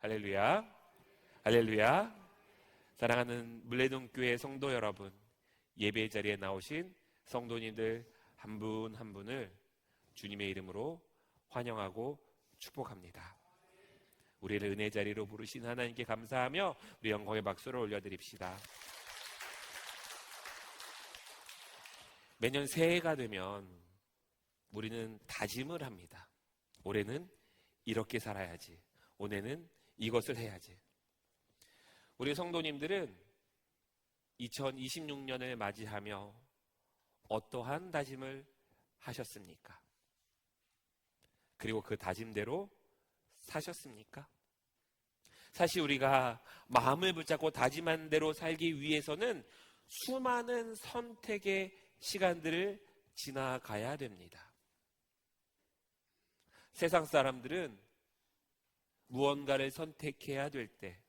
할렐루야, 할렐루야. 사랑하는 물레동교회 성도 여러분, 예배 자리에 나오신 성도님들 한 분 한 분을 주님의 이름으로 환영하고 축복합니다. 우리를 은혜 자리로 부르신 하나님께 감사하며 우리 영광의 박수를 올려드립시다. 매년 새해가 되면 우리는 다짐을 합니다. 올해는 이렇게 살아야지, 올해는 이것을 해야지. 우리 성도님들은 2026년을 맞이하며 어떠한 다짐을 하셨습니까? 그리고 그 다짐대로 사셨습니까? 사실 우리가 마음을 붙잡고 다짐한 대로 살기 위해서는 수많은 선택의 시간들을 지나가야 됩니다. 세상 사람들은 무언가를 선택해야 될 때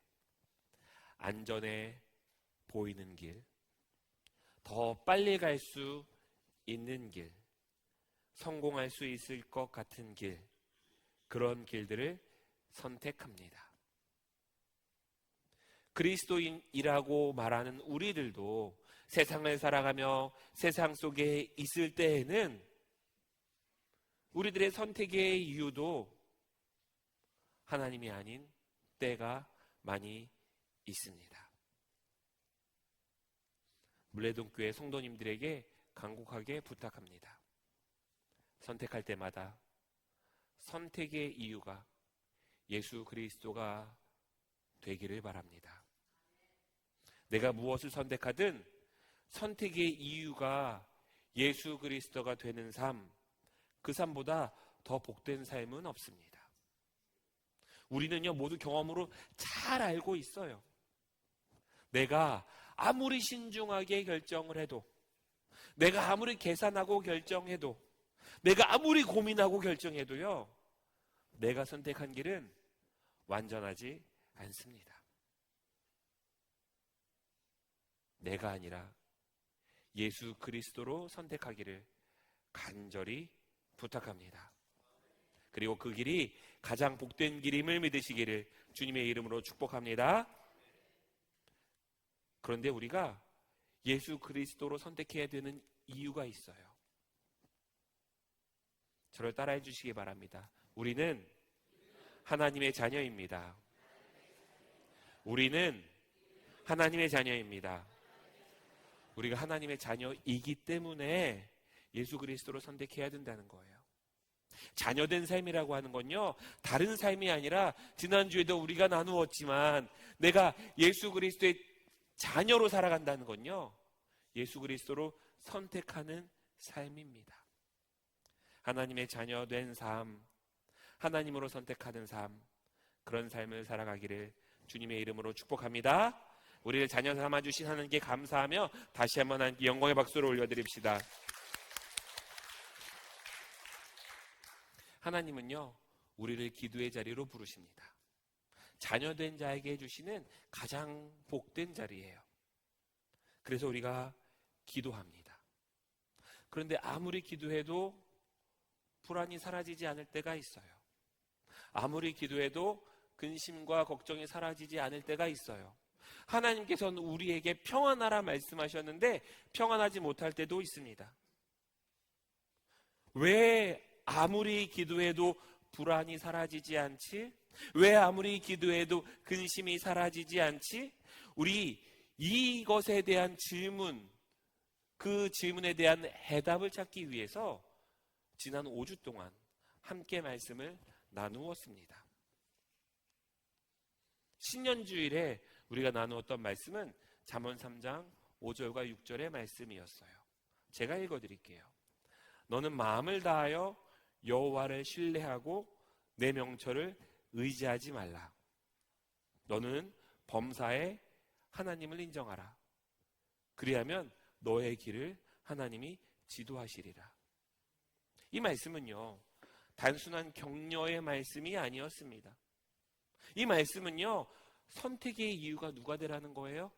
안전해 보이는 길, 더 빨리 갈 수 있는 길, 성공할 수 있을 것 같은 길, 그런 길들을 선택합니다. 그리스도인이라고 말하는 우리들도 세상을 살아가며 세상 속에 있을 때에는 우리들의 선택의 이유도 하나님이 아닌 때가 많이 있습니다. 물레동교회 성도님들에게 간곡하게 부탁합니다. 선택할 때마다 선택의 이유가 예수 그리스도가 되기를 바랍니다. 내가 무엇을 선택하든 선택의 이유가 예수 그리스도가 되는 삶, 그 삶보다 더 복된 삶은 없습니다. 우리는요, 모두 경험으로 잘 알고 있어요. 내가 아무리 신중하게 결정을 해도, 내가 아무리 계산하고 결정해도, 내가 아무리 고민하고 결정해도요, 내가 선택한 길은 완전하지 않습니다. 내가 아니라 예수 그리스도로 선택하기를 간절히 부탁합니다. 그리고 그 길이 가장 복된 길임을 믿으시기를 주님의 이름으로 축복합니다. 그런데 우리가 예수 그리스도로 선택해야 되는 이유가 있어요. 저를 따라해 주시기 바랍니다. 우리는 하나님의 자녀입니다. 우리는 하나님의 자녀입니다. 우리가 하나님의 자녀이기 때문에 예수 그리스도로 선택해야 된다는 거예요. 자녀된 삶이라고 하는 건요, 다른 삶이 아니라 지난주에도 우리가 나누었지만 내가 예수 그리스도의 자녀로 살아간다는 건요, 예수 그리스도로 선택하는 삶입니다. 하나님의 자녀된 삶, 하나님으로 선택하는 삶, 그런 삶을 살아가기를 주님의 이름으로 축복합니다. 우리를 자녀 삼아주신 하나님께 감사하며 다시 한번 하나님께 영광의 박수를 올려드립시다. 하나님은요, 우리를 기도의 자리로 부르십니다. 자녀된 자에게 해주시는 가장 복된 자리예요. 그래서 우리가 기도합니다. 그런데 아무리 기도해도 불안이 사라지지 않을 때가 있어요. 아무리 기도해도 근심과 걱정이 사라지지 않을 때가 있어요. 하나님께서는 우리에게 평안하라 말씀하셨는데 평안하지 못할 때도 있습니다. 왜 아무리 기도해도 불안이 사라지지 않지? 왜 아무리 기도해도 근심이 사라지지 않지? 우리 이것에 대한 질문, 그 질문에 대한 해답을 찾기 위해서 지난 5주 동안 함께 말씀을 나누었습니다. 신년주일에 우리가 나누었던 말씀은 잠언 3장 5절과 6절의 말씀이었어요. 제가 읽어드릴게요. 너는 마음을 다하여 여호와를 신뢰하고 내 명철을 의지하지 말라. 너는 범사에 하나님을 인정하라. 그리하면 너의 길을 하나님이 지도하시리라. 이 말씀은요, 단순한 격려의 말씀이 아니었습니다. 이 말씀은요, 선택의 이유가 누가 되라는 거예요?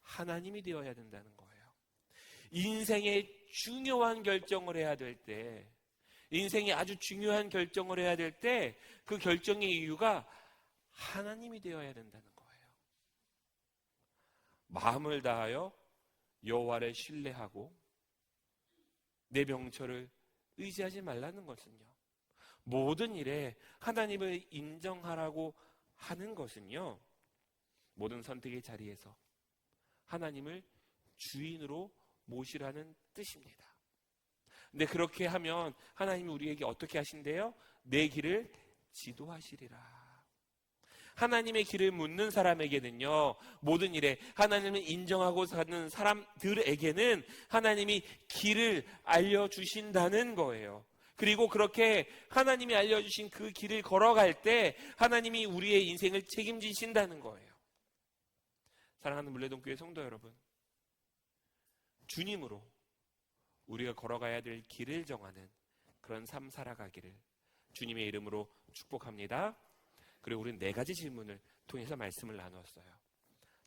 하나님이 되어야 된다는 거예요. 인생의 중요한 결정을 해야 될 때, 인생의 아주 중요한 결정을 해야 될 때 그 결정의 이유가 하나님이 되어야 된다는 거예요. 마음을 다하여 여호와를 신뢰하고 내 명철을 의지하지 말라는 것은요, 모든 일에 하나님을 인정하라고 하는 것은요, 모든 선택의 자리에서 하나님을 주인으로 모시라는 뜻입니다. 근데 그렇게 하면 하나님이 우리에게 어떻게 하신대요? 내 길을 지도하시리라. 하나님의 길을 묻는 사람에게는요, 모든 일에 하나님을 인정하고 사는 사람들에게는 하나님이 길을 알려주신다는 거예요. 그리고 그렇게 하나님이 알려주신 그 길을 걸어갈 때 하나님이 우리의 인생을 책임지신다는 거예요. 사랑하는 물레동교회 성도 여러분, 주님으로 우리가 걸어가야 될 길을 정하는 그런 삶 살아가기를 주님의 이름으로 축복합니다. 그리고 우리는 4가지 질문을 통해서 말씀을 나누었어요.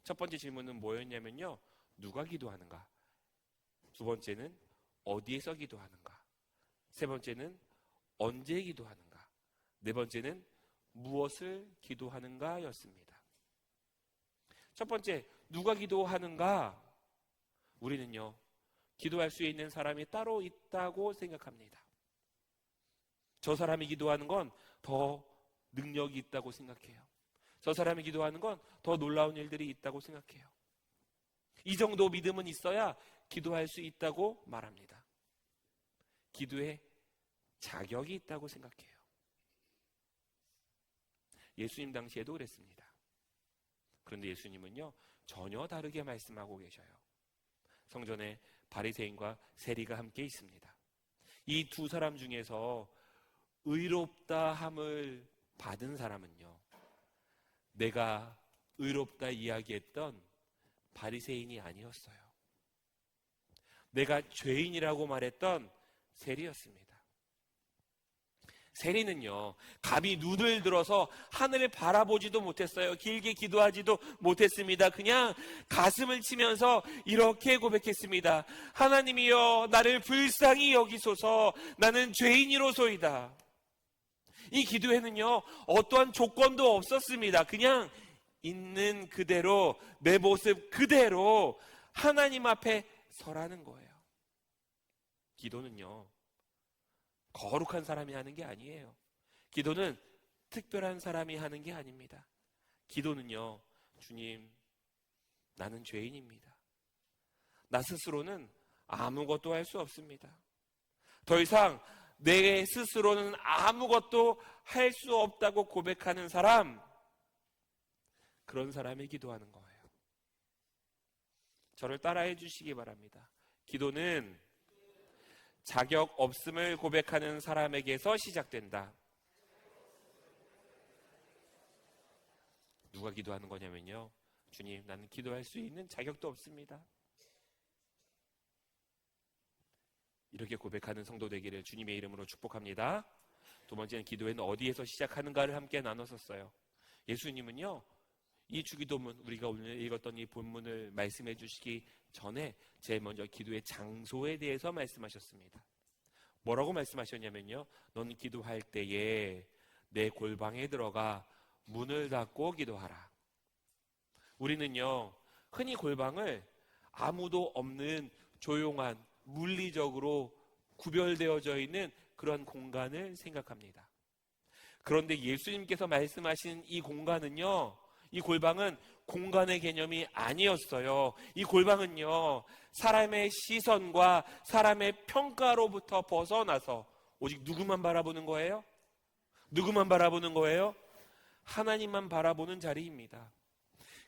첫 번째 질문은 뭐였냐면요, 누가 기도하는가? 두 번째는 어디에서 기도하는가? 세 번째는 언제 기도하는가? 네 번째는 무엇을 기도하는가 였습니다. 첫 번째, 누가 기도하는가? 우리는요, 기도할 수 있는 사람이 따로 있다고 생각합니다. 저 사람이 기도하는 건 더 능력이 있다고 생각해요. 저 사람이 기도하는 건 더 놀라운 일들이 있다고 생각해요. 이 정도 믿음은 있어야 기도할 수 있다고 말합니다. 기도에 자격이 있다고 생각해요. 예수님 당시에도 그랬습니다. 그런데 예수님은요, 전혀 다르게 말씀하고 계셔요. 성전에 바리새인과 세리가 함께 있습니다. 이 두 사람 중에서 의롭다 함을 받은 사람은요, 내가 의롭다 이야기했던 바리새인이 아니었어요. 내가 죄인이라고 말했던 세리였습니다. 세리는요, 감히 눈을 들어서 하늘을 바라보지도 못했어요. 길게 기도하지도 못했습니다. 그냥 가슴을 치면서 이렇게 고백했습니다. 하나님이여, 나를 불쌍히 여기소서. 나는 죄인이로소이다. 이 기도에는요, 어떠한 조건도 없었습니다. 그냥 있는 그대로, 내 모습 그대로 하나님 앞에 서라는 거예요. 기도는요, 거룩한 사람이 하는 게 아니에요. 기도는 특별한 사람이 하는 게 아닙니다. 기도는요, 주님, 나는 죄인입니다. 나 스스로는 아무것도 할 수 없습니다. 더 이상 내 스스로는 아무것도 할 수 없다고 고백하는 사람, 그런 사람이 기도하는 거예요. 저를 따라해 주시기 바랍니다. 기도는 자격 없음을 고백하는 사람에게서 시작된다. 누가 기도하는 거냐면요, 주님, 나는 기도할 수 있는 자격도 없습니다. 이렇게 고백하는 성도 되기를 주님의 이름으로 축복합니다. 두 번째는 기도에는 어디에서 시작하는가를 함께 나눴었어요. 예수님은요, 이 주기도문, 우리가 오늘 읽었던 이 본문을 말씀해 주시기 전에 제일 먼저 기도의 장소에 대해서 말씀하셨습니다. 뭐라고 말씀하셨냐면요, 너는 기도할 때에 내 골방에 들어가 문을 닫고 기도하라. 우리는요, 흔히 골방을 아무도 없는 조용한, 물리적으로 구별되어져 있는 그런 공간을 생각합니다. 그런데 예수님께서 말씀하신 이 공간은요, 이 골방은 공간의 개념이 아니었어요. 이 골방은요, 사람의 시선과 사람의 평가로부터 벗어나서 오직 누구만 바라보는 거예요? 누구만 바라보는 거예요? 하나님만 바라보는 자리입니다.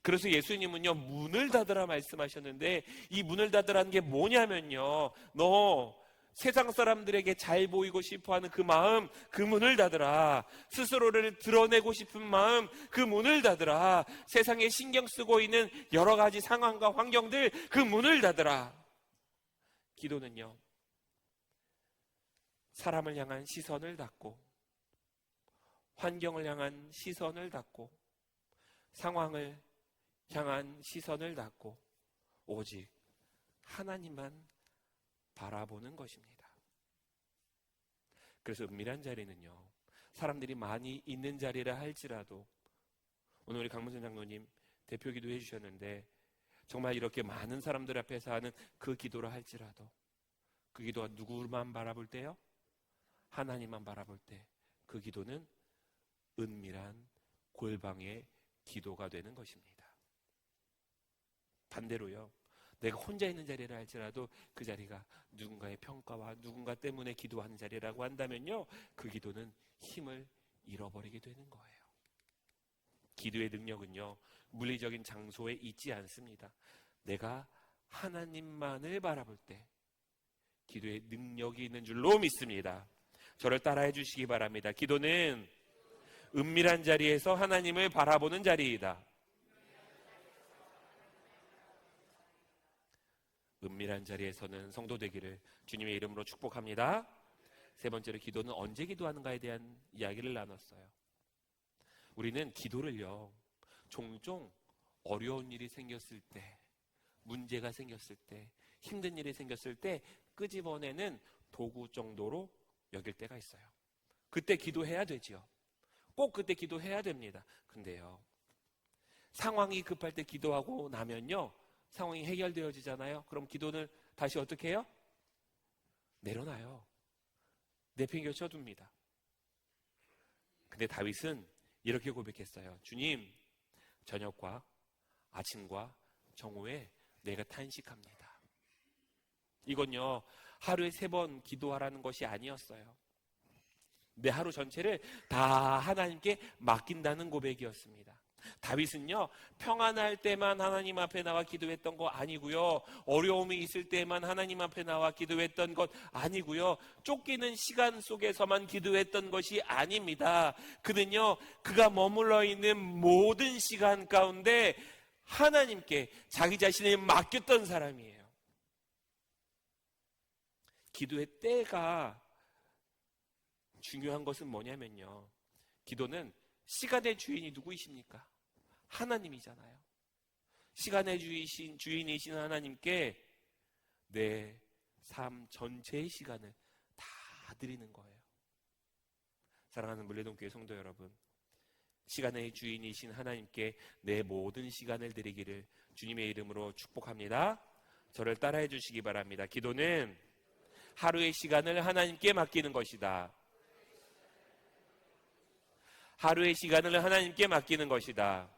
그래서 예수님은요, 문을 닫으라 말씀하셨는데, 이 문을 닫으라는 게 뭐냐면요, 너 세상 사람들에게 잘 보이고 싶어하는 그 마음, 그 문을 닫으라. 스스로를 드러내고 싶은 마음, 그 문을 닫으라. 세상에 신경 쓰고 있는 여러 가지 상황과 환경들, 그 문을 닫으라. 기도는요, 사람을 향한 시선을 닫고, 환경을 향한 시선을 닫고, 상황을 향한 시선을 닫고 오직 하나님만 바라보는 것입니다. 그래서 은밀한 자리는요, 사람들이 많이 있는 자리라 할지라도 오늘 우리 강문선 장로님 대표 기도해 주셨는데 정말 이렇게 많은 사람들 앞에서 하는 그 기도를 할지라도 그 기도가 누구만 바라볼 때요? 하나님만 바라볼 때 그 기도는 은밀한 골방의 기도가 되는 것입니다. 반대로요, 내가 혼자 있는 자리를 할지라도 그 자리가 누군가의 평가와 누군가 때문에 기도하는 자리라고 한다면요, 그 기도는 힘을 잃어버리게 되는 거예요. 기도의 능력은요, 물리적인 장소에 있지 않습니다. 내가 하나님만을 바라볼 때 기도의 능력이 있는 줄로 믿습니다. 저를 따라해 주시기 바랍니다. 기도는 은밀한 자리에서 하나님을 바라보는 자리이다. 은밀한 자리에서는 성도 되기를 주님의 이름으로 축복합니다. 세 번째로, 기도는 언제 기도하는가에 대한 이야기를 나눴어요. 우리는 기도를요, 종종 어려운 일이 생겼을 때, 문제가 생겼을 때, 힘든 일이 생겼을 때 끄집어내는 도구 정도로 여길 때가 있어요. 그때 기도해야 되지요. 꼭 그때 기도해야 됩니다. 근데요, 상황이 급할 때 기도하고 나면요, 상황이 해결되어지잖아요. 그럼 기도는 다시 어떻게 해요? 내려놔요. 내팽개쳐둡니다. 근데 다윗은 이렇게 고백했어요. 주님, 저녁과 아침과 정오에 내가 탄식합니다. 이건요, 하루에 3번 기도하라는 것이 아니었어요. 내 하루 전체를 다 하나님께 맡긴다는 고백이었습니다. 다윗은요, 평안할 때만 하나님 앞에 나와 기도했던 거 아니고요, 어려움이 있을 때만 하나님 앞에 나와 기도했던 것 아니고요, 쫓기는 시간 속에서만 기도했던 것이 아닙니다. 그는요, 그가 머물러 있는 모든 시간 가운데 하나님께 자기 자신을 맡겼던 사람이에요. 기도의 때가 중요한 것은 뭐냐면요, 기도는 시간의 주인이 누구이십니까? 하나님이잖아요. 시간의 주인이신 하나님께 내 삶 전체의 시간을 다 드리는 거예요. 사랑하는 물레동교회 성도 여러분, 시간의 주인이신 하나님께 내 모든 시간을 드리기를 주님의 이름으로 축복합니다. 저를 따라해 주시기 바랍니다. 기도는 하루의 시간을 하나님께 맡기는 것이다. 하루의 시간을 하나님께 맡기는 것이다.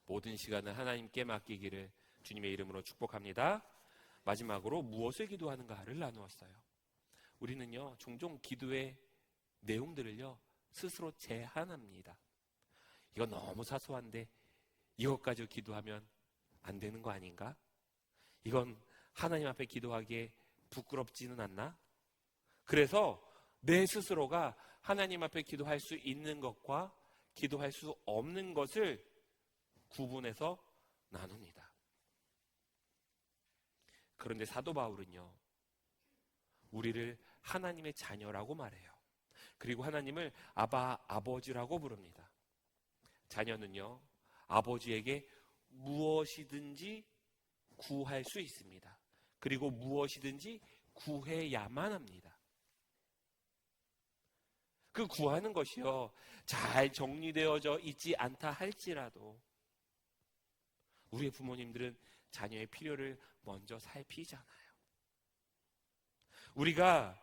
모든 시간을 하나님께 맡기기를 주님의 이름으로 축복합니다. 마지막으로 무엇을 기도하는가를 나누었어요. 우리는요, 종종 기도의 내용들을요, 스스로 제한합니다. 이거 너무 사소한데 이것 가지고 기도하면 안 되는 거 아닌가? 이건 하나님 앞에 기도하기에 부끄럽지는 않나? 그래서 내 스스로가 하나님 앞에 기도할 수 있는 것과 기도할 수 없는 것을 구분해서 나눕니다. 그런데 사도 바울은요, 우리를 하나님의 자녀라고 말해요. 그리고 하나님을 아버지라고 부릅니다. 자녀는요, 아버지에게 무엇이든지 구할 수 있습니다. 그리고 무엇이든지 구해야만 합니다. 그 구하는 것이요, 잘 정리되어져 있지 않다 할지라도 우리의 부모님들은 자녀의 필요를 먼저 살피잖아요. 우리가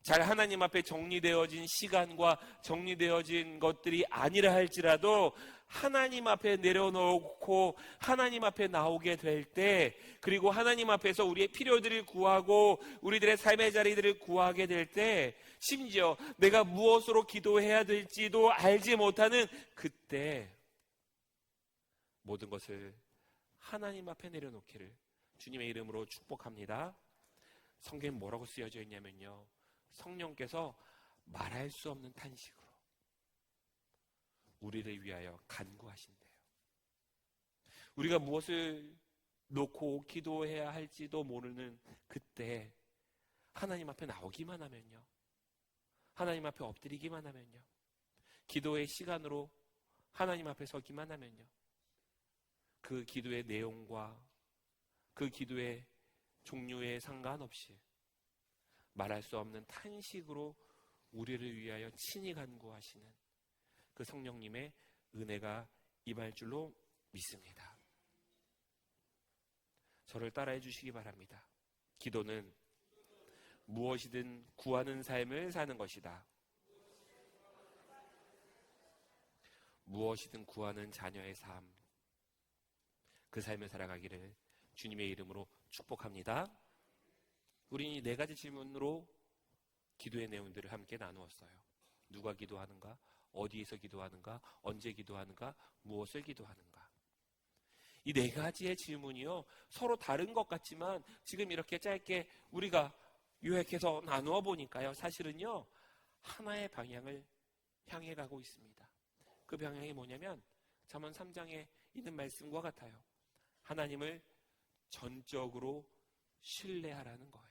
잘 하나님 앞에 정리되어진 시간과 정리되어진 것들이 아니라 할지라도 하나님 앞에 내려놓고 하나님 앞에 나오게 될 때, 그리고 하나님 앞에서 우리의 필요들을 구하고 우리들의 삶의 자리들을 구하게 될 때, 심지어 내가 무엇으로 기도해야 될지도 알지 못하는 그때 모든 것을 하나님 앞에 내려놓기를 주님의 이름으로 축복합니다. 성경에 뭐라고 쓰여져 있냐면요, 성령께서 말할 수 없는 탄식으로 우리를 위하여 간구하신대요. 우리가 무엇을 놓고 기도해야 할지도 모르는 그때 하나님 앞에 나오기만 하면요, 하나님 앞에 엎드리기만 하면요, 기도의 시간으로 하나님 앞에 서기만 하면요, 그 기도의 내용과 그 기도의 종류에 상관없이 말할 수 없는 탄식으로 우리를 위하여 친히 간구하시는 그 성령님의 은혜가 임할 줄로 믿습니다. 저를 따라해 주시기 바랍니다. 기도는 무엇이든 구하는 삶을 사는 것이다. 무엇이든 구하는 자녀의 삶, 그 삶을 살아가기를 주님의 이름으로 축복합니다. 우리는 이 4가지 질문으로 기도의 내용들을 함께 나누었어요. 누가 기도하는가? 어디에서 기도하는가? 언제 기도하는가? 무엇을 기도하는가? 이 4가지의 질문이요, 서로 다른 것 같지만 지금 이렇게 짧게 우리가 요약해서 나누어 보니까요, 사실은요 하나의 방향을 향해 가고 있습니다. 그 방향이 뭐냐면 잠언 3장에 있는 말씀과 같아요. 하나님을 전적으로 신뢰하라는 거예요.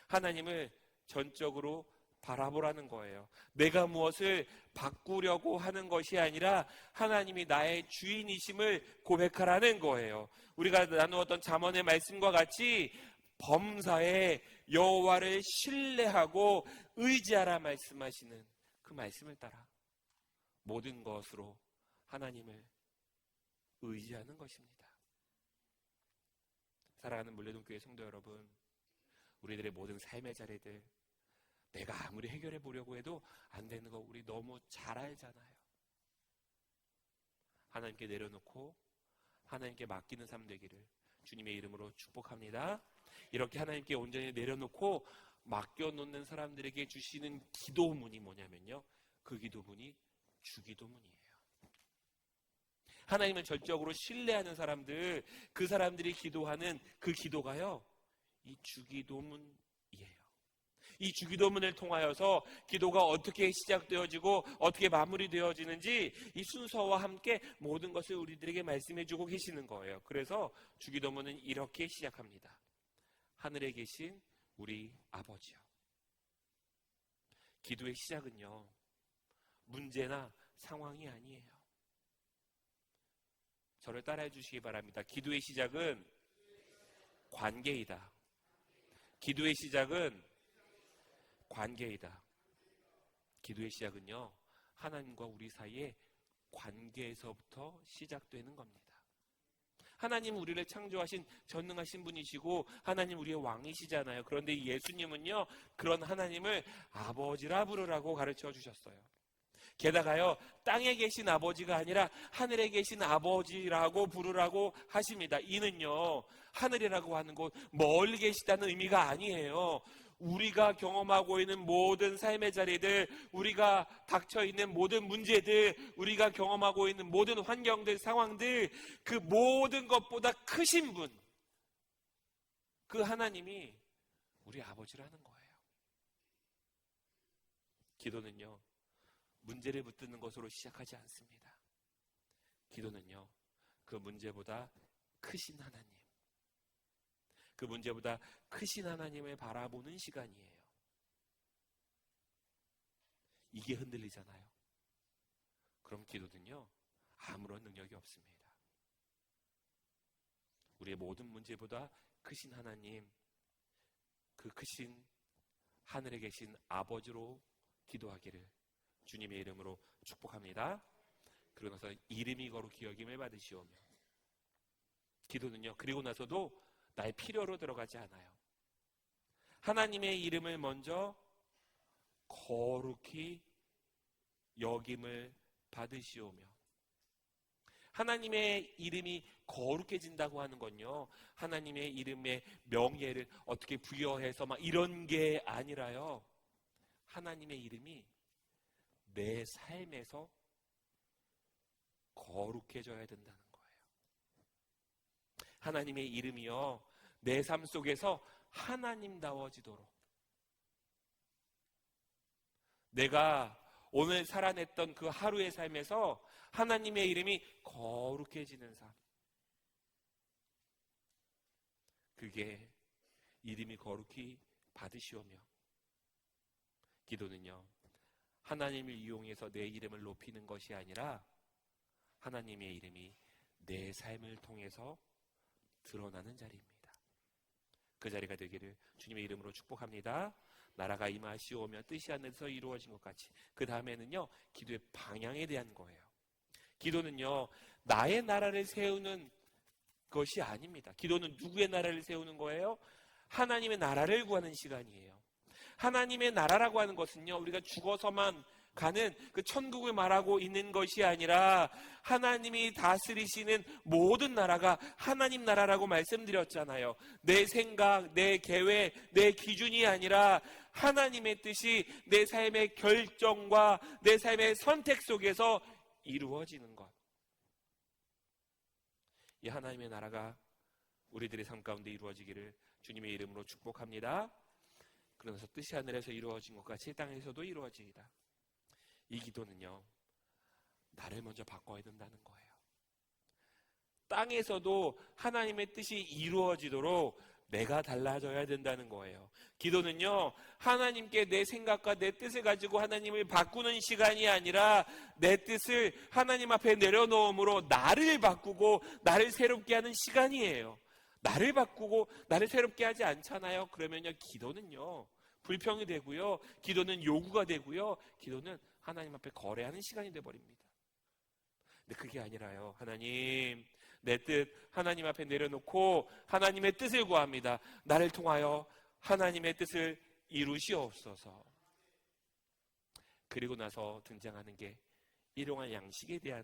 하나님을 전적으로 바라보라는 거예요. 내가 무엇을 바꾸려고 하는 것이 아니라 하나님이 나의 주인이심을 고백하라는 거예요. 우리가 나누었던 잠언의 말씀과 같이 범사에 여호와를 신뢰하고 의지하라 말씀하시는 그 말씀을 따라 모든 것으로 하나님을 의지하는 것입니다. 사랑하는 물레동교회 성도 여러분, 우리들의 모든 삶의 자리들 내가 아무리 해결해 보려고 해도 안 되는 거 우리 너무 잘 알잖아요. 하나님께 내려놓고 하나님께 맡기는 삶 되기를 주님의 이름으로 축복합니다. 이렇게 하나님께 온전히 내려놓고 맡겨놓는 사람들에게 주시는 기도문이 뭐냐면요, 그 기도문이 주기도문이에요. 하나님을 전적으로 신뢰하는 사람들, 그 사람들이 기도하는 그 기도가요, 이 주기도문이에요. 이 주기도문을 통하여서 기도가 어떻게 시작되어지고 어떻게 마무리되어지는지 이 순서와 함께 모든 것을 우리들에게 말씀해주고 계시는 거예요. 그래서 주기도문은 이렇게 시작합니다. 하늘에 계신 우리 아버지요. 기도의 시작은요, 문제나 상황이 아니에요. 저를 따라해 주시기 바랍니다. 기도의 시작은 관계이다. 기도의 시작은 관계이다. 기도의 시작은요, 하나님과 우리 사이의 관계에서부터 시작되는 겁니다. 하나님 우리를 창조하신 전능하신 분이시고 하나님 우리의 왕이시잖아요. 그런데 예수님은요, 그런 하나님을 아버지라 부르라고 가르쳐 주셨어요. 게다가요, 땅에 계신 아버지가 아니라 하늘에 계신 아버지라고 부르라고 하십니다. 이는요, 하늘이라고 하는 곳 멀리 계시다는 의미가 아니에요. 우리가 경험하고 있는 모든 삶의 자리들, 우리가 닥쳐있는 모든 문제들, 우리가 경험하고 있는 모든 환경들, 상황들, 그 모든 것보다 크신 분, 그 하나님이 우리 아버지라는 거예요. 기도는요, 문제를 붙드는 것으로 시작하지 않습니다. 기도는요, 그 문제보다 크신 하나님, 그 문제보다 크신 하나님을 바라보는 시간이에요. 이게 흔들리잖아요. 그럼 기도는요, 아무런 능력이 없습니다. 우리의 모든 문제보다 크신 하나님, 그 크신 하늘에 계신 아버지로 기도하기를 주님의 이름으로 축복합니다. 그러고 나서 이름이 거룩히 여김을 받으시오며, 기도는요, 그리고 나서도 나의 필요로 들어가지 않아요. 하나님의 이름을 먼저 거룩히 여김을 받으시오며, 하나님의 이름이 거룩해진다고 하는 건요, 하나님의 이름의 명예를 어떻게 부여해서 막 이런 게 아니라요, 하나님의 이름이 내 삶에서 거룩해져야 된다는 거예요. 하나님의 이름이요, 내 삶 속에서 하나님다워지도록, 내가 오늘 살아냈던 그 하루의 삶에서 하나님의 이름이 거룩해지는 삶, 그게 이름이 거룩히 받으시오며, 기도는요, 하나님을 이용해서 내 이름을 높이는 것이 아니라 하나님의 이름이 내 삶을 통해서 드러나는 자리입니다. 그 자리가 되기를 주님의 이름으로 축복합니다. 나라가 임하시오며 뜻이 하늘에서 이루어진 것 같이. 그 다음에는요, 기도의 방향에 대한 거예요. 기도는요, 나의 나라를 세우는 것이 아닙니다. 기도는 누구의 나라를 세우는 거예요? 하나님의 나라를 구하는 시간이에요. 하나님의 나라라고 하는 것은요, 우리가 죽어서만 가는 그 천국을 말하고 있는 것이 아니라 하나님이 다스리시는 모든 나라가 하나님 나라라고 말씀드렸잖아요. 내 생각, 내 계획, 내 기준이 아니라 하나님의 뜻이 내 삶의 결정과 내 삶의 선택 속에서 이루어지는 것. 이 하나님의 나라가 우리들의 삶 가운데 이루어지기를 주님의 이름으로 축복합니다. 그러면서 뜻이 하늘에서 이루어진 것 같이 땅에서도 이루어지이다. 이 기도는요, 나를 먼저 바꿔야 된다는 거예요. 땅에서도 하나님의 뜻이 이루어지도록 내가 달라져야 된다는 거예요. 기도는요, 하나님께 내 생각과 내 뜻을 가지고 하나님을 바꾸는 시간이 아니라 내 뜻을 하나님 앞에 내려놓음으로 나를 바꾸고 나를 새롭게 하는 시간이에요. 나를 바꾸고 나를 새롭게 하지 않잖아요. 그러면요, 기도는요, 불평이 되고요, 기도는 요구가 되고요, 기도는 하나님 앞에 거래하는 시간이 되어버립니다. 근데 그게 아니라요, 하나님, 내 뜻 하나님 앞에 내려놓고 하나님의 뜻을 구합니다. 나를 통하여 하나님의 뜻을 이루시옵소서. 그리고 나서 등장하는 게 일용할 양식에 대한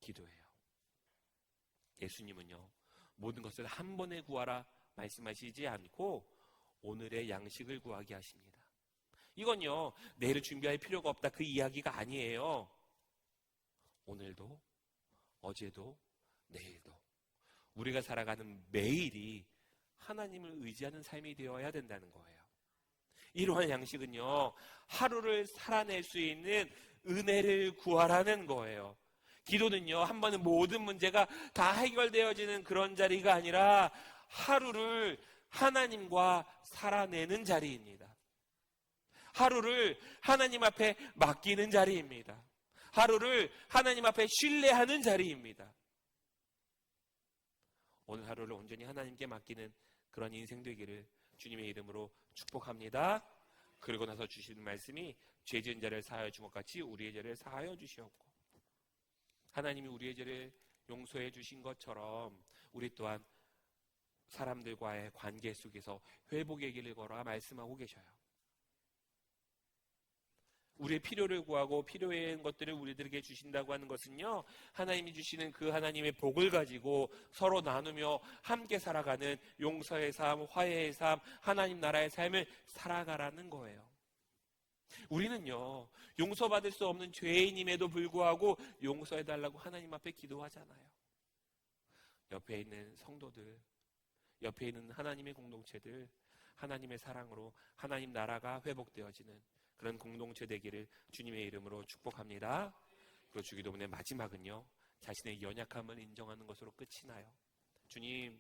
기도예요. 예수님은요, 모든 것을 한 번에 구하라 말씀하시지 않고 오늘의 양식을 구하게 하십니다. 이건요, 내일을 준비할 필요가 없다, 그 이야기가 아니에요. 오늘도, 어제도, 내일도 우리가 살아가는 매일이 하나님을 의지하는 삶이 되어야 된다는 거예요. 이러한 양식은요, 하루를 살아낼 수 있는 은혜를 구하라는 거예요. 기도는요, 한 번은 모든 문제가 다 해결되어지는 그런 자리가 아니라 하루를 하나님과 살아내는 자리입니다. 하루를 하나님 앞에 맡기는 자리입니다. 하루를 하나님 앞에 신뢰하는 자리입니다. 오늘 하루를 온전히 하나님께 맡기는 그런 인생 되기를 주님의 이름으로 축복합니다. 그리고 나서 주시는 말씀이 죄 지은 자를 사하여 준 것 같이 우리의 죄를 사하여 주시옵고, 하나님이 우리의 죄를 용서해 주신 것처럼 우리 또한 사람들과의 관계 속에서 회복의 길을 걸어 말씀하고 계셔요. 우리의 필요를 구하고 필요한 것들을 우리들에게 주신다고 하는 것은요, 하나님이 주시는 그 하나님의 복을 가지고 서로 나누며 함께 살아가는 용서의 삶, 화해의 삶, 하나님 나라의 삶을 살아가라는 거예요. 우리는요, 용서받을 수 없는 죄인임에도 불구하고 용서해달라고 하나님 앞에 기도하잖아요. 옆에 있는 성도들, 옆에 있는 하나님의 공동체들, 하나님의 사랑으로 하나님 나라가 회복되어지는 그런 공동체 되기를 주님의 이름으로 축복합니다. 그리고 주기도문의 마지막은요, 자신의 연약함을 인정하는 것으로 끝이 나요. 주님,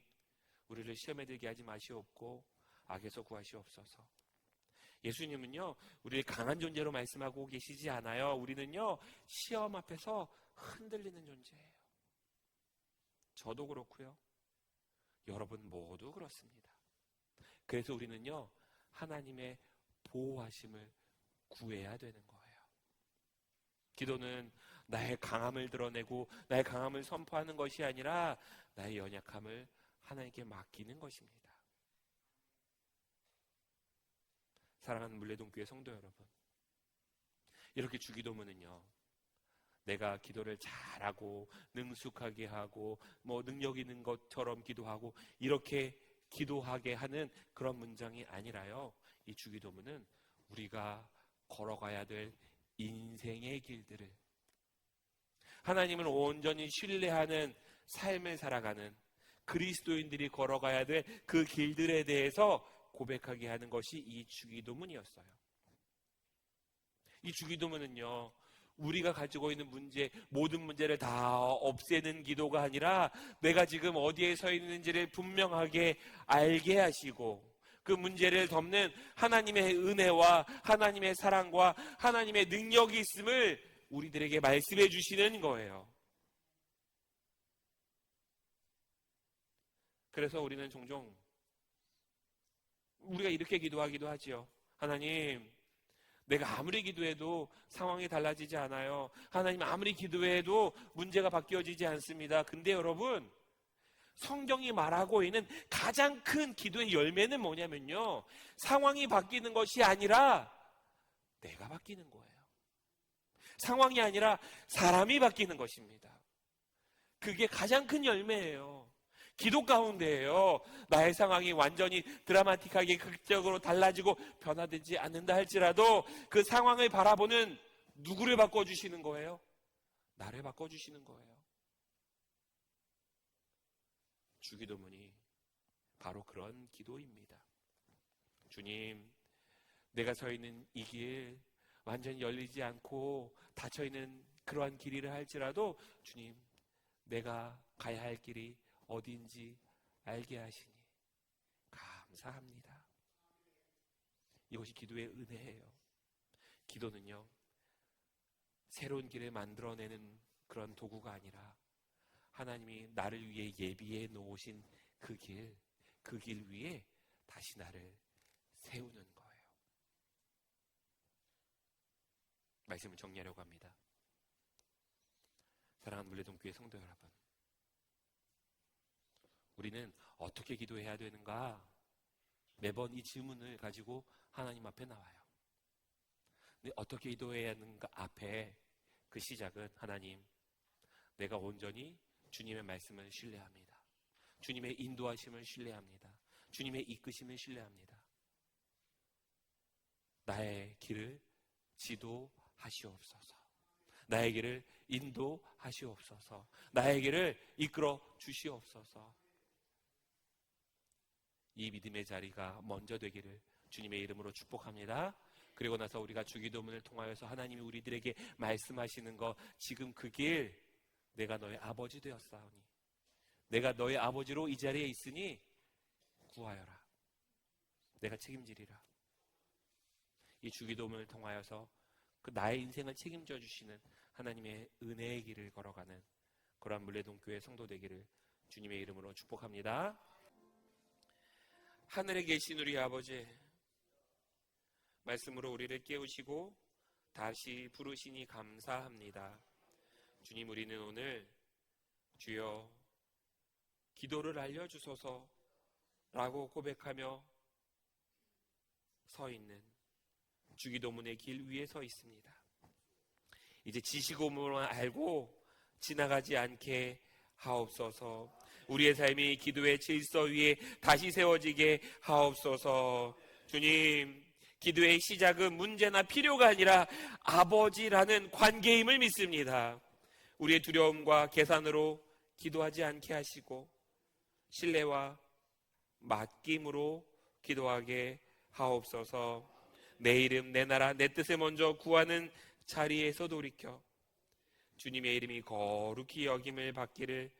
우리를 시험에 들게 하지 마시옵고 악에서 구하시옵소서. 예수님은요, 우리를 강한 존재로 말씀하고 계시지 않아요. 우리는요, 시험 앞에서 흔들리는 존재예요. 저도 그렇고요, 여러분 모두 그렇습니다. 그래서 우리는요, 하나님의 보호하심을 구해야 되는 거예요. 기도는 나의 강함을 드러내고 나의 강함을 선포하는 것이 아니라 나의 연약함을 하나님께 맡기는 것입니다. 사랑하는 물레동교회 성도 여러분, 이렇게 주기도문은요, 내가 기도를 잘하고 능숙하게 하고 능력 있는 것처럼 기도하고 이렇게 기도하게 하는 그런 문장이 아니라요, 이 주기도문은 우리가 걸어가야 될 인생의 길들을, 하나님을 온전히 신뢰하는 삶을 살아가는 그리스도인들이 걸어가야 될 그 길들에 대해서 고백하게 하는 것이 이 주기도문이었어요. 이 주기도문은요, 우리가 가지고 있는 문제, 모든 문제를 다 없애는 기도가 아니라 내가 지금 어디에 서 있는지를 분명하게 알게 하시고 그 문제를 덮는 하나님의 은혜와 하나님의 사랑과 하나님의 능력이 있음을 우리들에게 말씀해 주시는 거예요. 그래서 우리는 종종 우리가 이렇게 기도하기도 하지요. 하나님, 내가 아무리 기도해도 상황이 달라지지 않아요. 하나님, 아무리 기도해도 문제가 바뀌어지지 않습니다. 근데 여러분, 성경이 말하고 있는 가장 큰 기도의 열매는 뭐냐면요, 상황이 바뀌는 것이 아니라 내가 바뀌는 거예요. 상황이 아니라 사람이 바뀌는 것입니다. 그게 가장 큰 열매예요. 기도 가운데에요, 나의 상황이 완전히 드라마틱하게 극적으로 달라지고 변화되지 않는다 할지라도 그 상황을 바라보는 누구를 바꿔주시는 거예요? 나를 바꿔주시는 거예요. 주기도문이 바로 그런 기도입니다. 주님, 내가 서 있는 이 길 완전히 열리지 않고 닫혀 있는 그러한 길이라 할지라도 주님, 내가 가야 할 길이 어디인지 알게 하시니 감사합니다. 이것이 기도의 은혜예요. 기도는요, 새로운 길을 만들어내는 그런 도구가 아니라 하나님이 나를 위해 예비해 놓으신 그 길 위에 다시 나를 세우는 거예요. 말씀을 정리하려고 합니다. 사랑하는 물레동교회 성도 여러분, 우리는 어떻게 기도해야 되는가? 매번 이 질문을 가지고 하나님 앞에 나와요. 근데 어떻게 기도해야 하는가 앞에 그 시작은, 하나님, 내가 온전히 주님의 말씀을 신뢰합니다. 주님의 인도하심을 신뢰합니다. 주님의 이끄심을 신뢰합니다. 나의 길을 지도하시옵소서. 나의 길을 인도하시옵소서. 나의 길을 이끌어 주시옵소서. 이 믿음의 자리가 먼저 되기를 주님의 이름으로 축복합니다. 그리고 나서 우리가 주기도문을 통하여서 하나님이 우리들에게 말씀하시는 것, 지금 그 길, 내가 너의 아버지 되었사오니, 내가 너의 아버지로 이 자리에 있으니 구하여라. 내가 책임지리라. 이 주기도문을 통하여서 그 나의 인생을 책임져 주시는 하나님의 은혜의 길을 걸어가는 그러한 물레동교회 성도 되기를 주님의 이름으로 축복합니다. 하늘에 계신 우리 아버지, 말씀으로 우리를 깨우시고 다시 부르시니 감사합니다. 주님, 우리는 오늘 주여 기도를 알려주소서 라고 고백하며 서 있는 주기도문의 길 위에 서 있습니다. 이제 지시고문을 알고 지나가지 않게 하옵소서. 우리의 삶이 기도의 질서 위에 다시 세워지게 하옵소서. 주님, 기도의 시작은 문제나 필요가 아니라 아버지라는 관계임을 믿습니다. 우리의 두려움과 계산으로 기도하지 않게 하시고 신뢰와 맡김으로 기도하게 하옵소서. 내 이름, 내 나라, 내 뜻을 먼저 구하는 자리에서 돌이켜 주님의 이름이 거룩히 여김을 받기를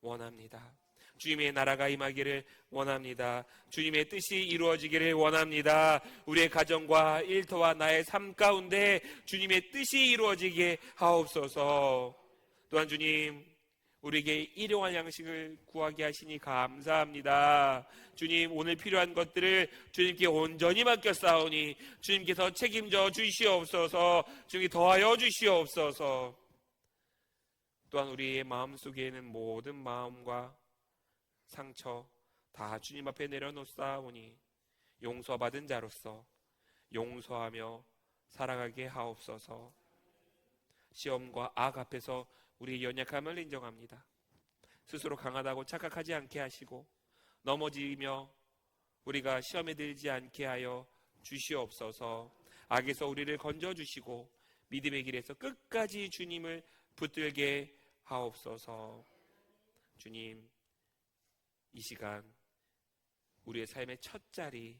원합니다. 주님의 나라가 임하기를 원합니다. 주님의 뜻이 이루어지기를 원합니다. 우리의 가정과 일터와 나의 삶 가운데 주님의 뜻이 이루어지게 하옵소서. 또한 주님, 우리에게 일용할 양식을 구하게 하시니 감사합니다. 주님, 오늘 필요한 것들을 주님께 온전히 맡겼사오니 주님께서 책임져 주시옵소서. 주님께 더하여 주시옵소서. 또한 우리의 마음속에는 모든 마음과 상처 다 주님 앞에 내려놓사오니 용서받은 자로서 용서하며 살아가게 하옵소서. 시험과 악 앞에서 우리의 연약함을 인정합니다. 스스로 강하다고 착각하지 않게 하시고 넘어지며 우리가 시험에 들지 않게 하여 주시옵소서. 악에서 우리를 건져주시고 믿음의 길에서 끝까지 주님을 붙들게 하옵소서. 주님, 이 시간 우리의 삶의 첫 자리,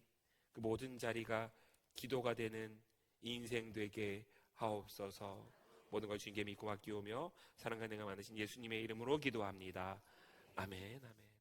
그 모든 자리가 기도가 되는 인생 되게 하옵소서. 모든 걸 주님께 믿고 맡기오며 사랑과 은혜가 많으신 예수님의 이름으로 기도합니다. 아멘, 아멘.